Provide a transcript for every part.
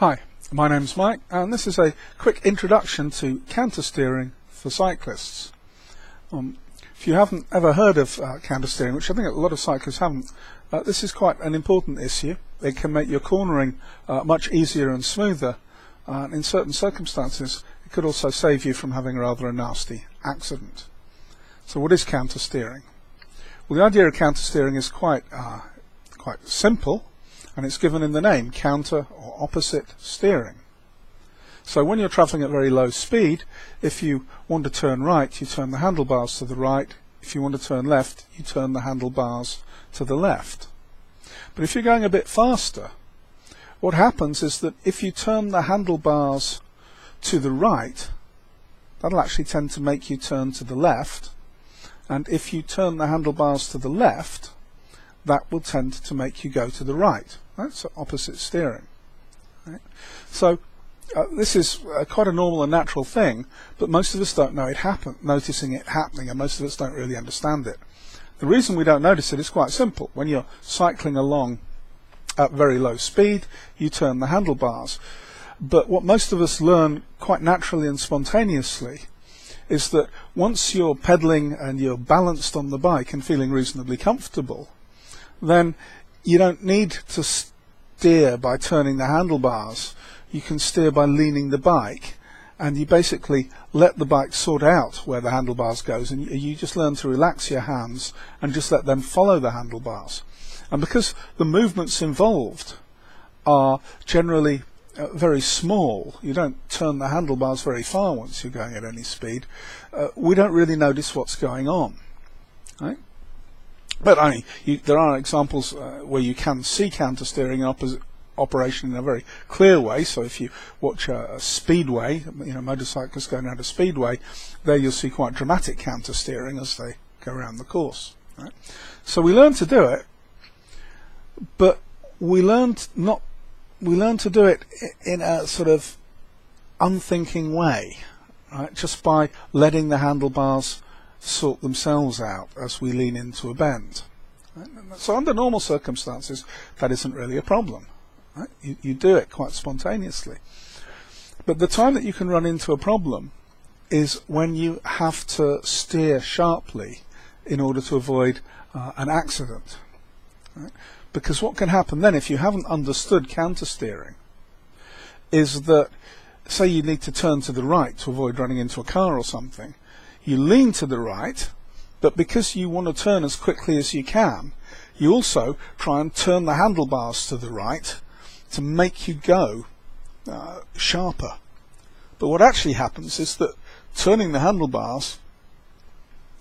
Hi, my name's Mike, and this is a quick introduction to countersteering for cyclists. If you haven't ever heard of countersteering, which I think a lot of cyclists haven't, this is quite an important issue. It can make your cornering much easier and smoother, and in certain circumstances it could also save you from having rather a nasty accident. So what is countersteering? Well, the idea of countersteering is quite simple, and it's given in the name: counter or opposite steering. So when you're travelling at very low speed, if you want to turn right, you turn the handlebars to the right. If you want to turn left, you turn the handlebars to the left. But if you're going a bit faster, what happens is that if you turn the handlebars to the right, that'll actually tend to make you turn to the left, and if you turn the handlebars to the left, that will tend to make you go to the right. That's opposite steering. Right? So this is quite a normal and natural thing, but most of us don't know it noticing it happening, and most of us don't really understand it. The reason we don't notice it is quite simple. When you're cycling along at very low speed, you turn the handlebars. But what most of us learn quite naturally and spontaneously is that once you're pedaling and you're balanced on the bike and feeling reasonably comfortable, then you don't need to steer by turning the handlebars. You can steer by leaning the bike, and you basically let the bike sort out where the handlebars goes, and you just learn to relax your hands and just let them follow the handlebars. And because the movements involved are generally very small, you don't turn the handlebars very far once you're going at any speed, we don't really notice what's going on, right? But there are examples where you can see countersteering in operation in a very clear way. So if you watch a speedway, motorcyclists going around a speedway, there you'll see quite dramatic countersteering as they go around the course. Right? So we learn to do it, but we learn to do it in a sort of unthinking way, right? Just by letting the handlebars sort themselves out as we lean into a bend. Right? So under normal circumstances, that isn't really a problem. Right? You do it quite spontaneously. But the time that you can run into a problem is when you have to steer sharply in order to avoid an accident. Right? Because what can happen then, if you haven't understood countersteering, is that, say you need to turn to the right to avoid running into a car or something, you lean to the right, but because you want to turn as quickly as you can, you also try and turn the handlebars to the right to make you go sharper. But what actually happens is that turning the handlebars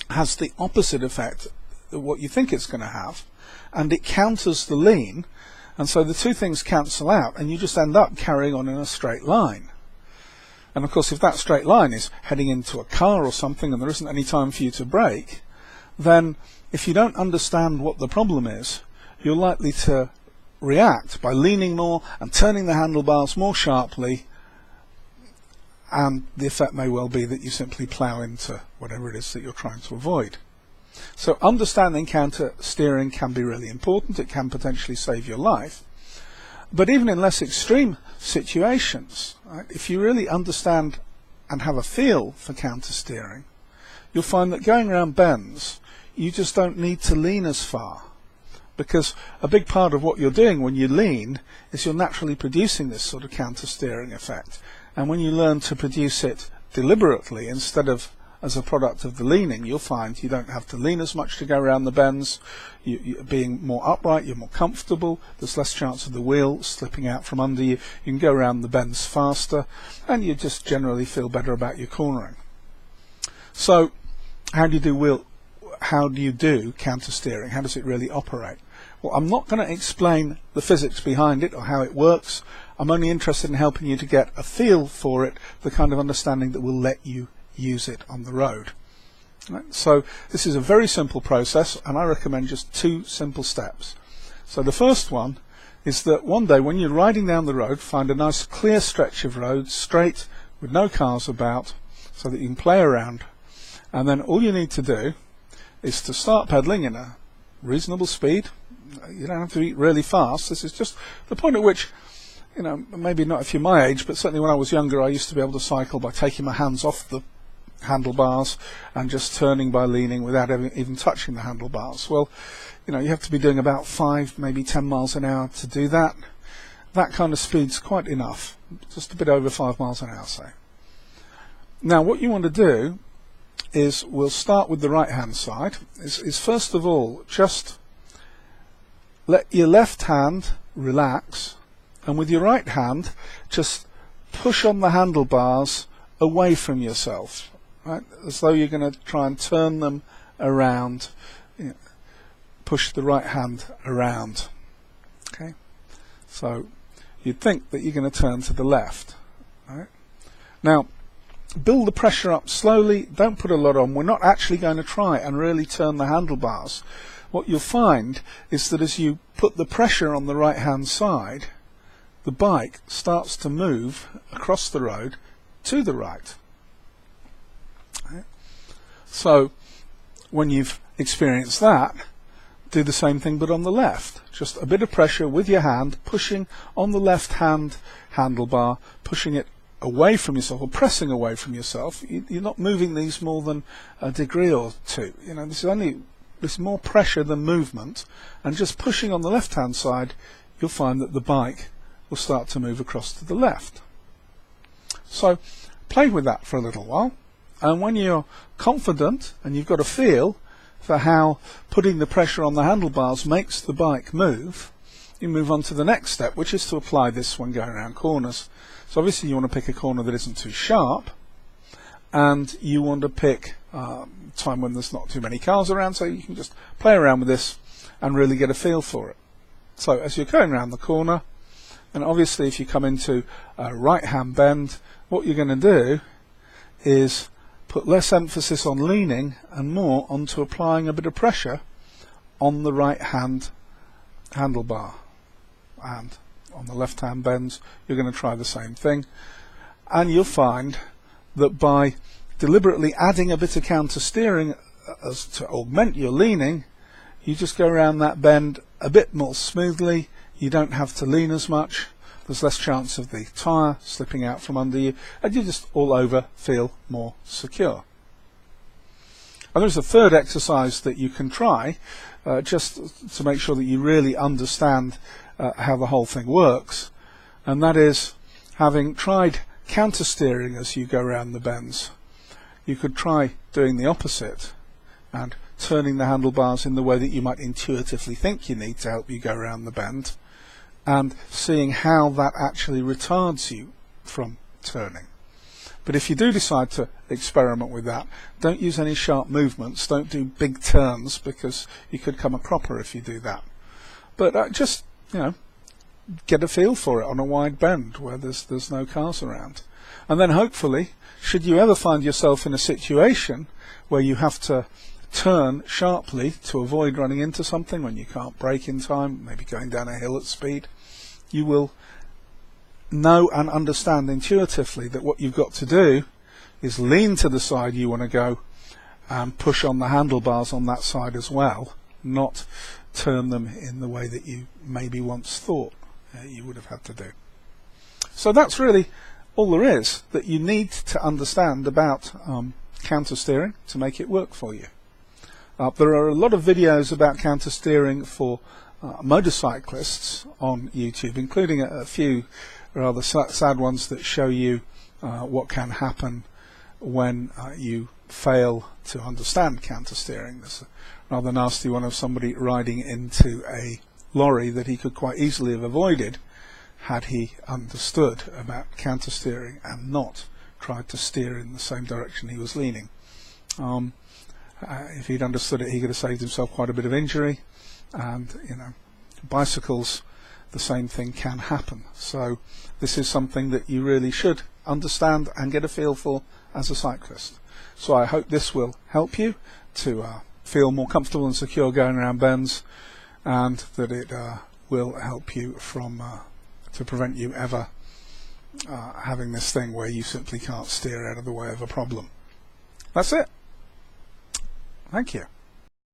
has the opposite effect of what you think it's going to have, and it counters the lean, and so the two things cancel out, and you just end up carrying on in a straight line. And of course, if that straight line is heading into a car or something and there isn't any time for you to brake, then if you don't understand what the problem is, you're likely to react by leaning more and turning the handlebars more sharply, and the effect may well be that you simply plough into whatever it is that you're trying to avoid. So understanding countersteering can be really important. It can potentially save your life. But even in less extreme situations, right, if you really understand and have a feel for countersteering, you'll find that going around bends, you just don't need to lean as far. Because a big part of what you're doing when you lean is you're naturally producing this sort of countersteering effect. And when you learn to produce it deliberately instead of as a product of the leaning, you'll find you don't have to lean as much to go around the bends. You're being more upright, you're more comfortable, there's less chance of the wheel slipping out from under you, you can go around the bends faster, and you just generally feel better about your cornering. So how do you do countersteering? How does it really operate? Well, I'm not going to explain the physics behind it or how it works. I'm only interested in helping you to get a feel for it, the kind of understanding that will let you use it on the road. Right? So this is a very simple process, and I recommend just two simple steps. So the first one is that one day when you're riding down the road, find a nice clear stretch of road, straight, with no cars about, so that you can play around, and then all you need to do is to start pedaling in a reasonable speed. You don't have to be really fast. This is just the point at which you know, maybe not if you're my age, but certainly when I was younger, I used to be able to cycle by taking my hands off the handlebars and just turning by leaning without even touching the handlebars. Well, you know, you have to be doing about 5, maybe 10 miles an hour to do that. That kind of speed's quite enough, just a bit over 5 miles an hour, say. Now, what you want to do is, we'll start with the right hand side, is first of all, just let your left hand relax, and with your right hand, just push on the handlebars away from yourself, right? As though you're going to try and turn them around. You know, push the right hand around. Okay, so you'd think that you're going to turn to the left. Right? Now, build the pressure up slowly. Don't put a lot on. We're not actually going to try and really turn the handlebars. What you'll find is that as you put the pressure on the right hand side, the bike starts to move across the road to the right. Right? So when you've experienced that, do the same thing but on the left. Just a bit of pressure with your hand, pushing on the left hand handlebar, pushing it away from yourself, or pressing away from yourself. You're not moving these more than a degree or two. You know, this is more pressure than movement, and just pushing on the left hand side, you'll find that the bike will start to move across to the left. So play with that for a little while, and when you're confident and you've got a feel for how putting the pressure on the handlebars makes the bike move, you move on to the next step, which is to apply this when going around corners. So obviously you want to pick a corner that isn't too sharp, and you want to pick time when there's not too many cars around, so you can just play around with this and really get a feel for it. So as you're going around the corner, and obviously if you come into a right hand bend, what you're going to do is put less emphasis on leaning and more onto applying a bit of pressure on the right hand handlebar. And on the left hand bends, you're going to try the same thing, and you'll find that by deliberately adding a bit of counter steering as to augment your leaning, you just go around that bend a bit more smoothly. You don't have to lean as much, there's less chance of the tyre slipping out from under you, and you just all over feel more secure. And there's a third exercise that you can try, just to make sure that you really understand how the whole thing works, and that is, having tried counter steering as you go around the bends, you could try doing the opposite and turning the handlebars in the way that you might intuitively think you need to help you go around the bend, and seeing how that actually retards you from turning. But if you do decide to experiment with that, don't use any sharp movements, don't do big turns, because you could come a cropper if you do that. But just, you know, get a feel for it on a wide bend where there's no cars around. And then hopefully, should you ever find yourself in a situation where you have to turn sharply to avoid running into something when you can't brake in time, maybe going down a hill at speed, you will know and understand intuitively that what you've got to do is lean to the side you want to go and push on the handlebars on that side as well, not turn them in the way that you maybe once thought you would have had to do. So that's really all there is that you need to understand about counter steering to make it work for you. There are a lot of videos about counter steering for motorcyclists on YouTube, including a few rather sad ones that show you what can happen when you fail to understand counter steering. There's a rather nasty one of somebody riding into a lorry that he could quite easily have avoided had he understood about counter steering and not tried to steer in the same direction he was leaning. If he'd understood it, he could have saved himself quite a bit of injury. And you know, bicycles, the same thing can happen. So this is something that you really should understand and get a feel for as a cyclist. So I hope this will help you to feel more comfortable and secure going around bends, and that it will help you from to prevent you ever having this thing where you simply can't steer out of the way of a problem. That's it. Thank you.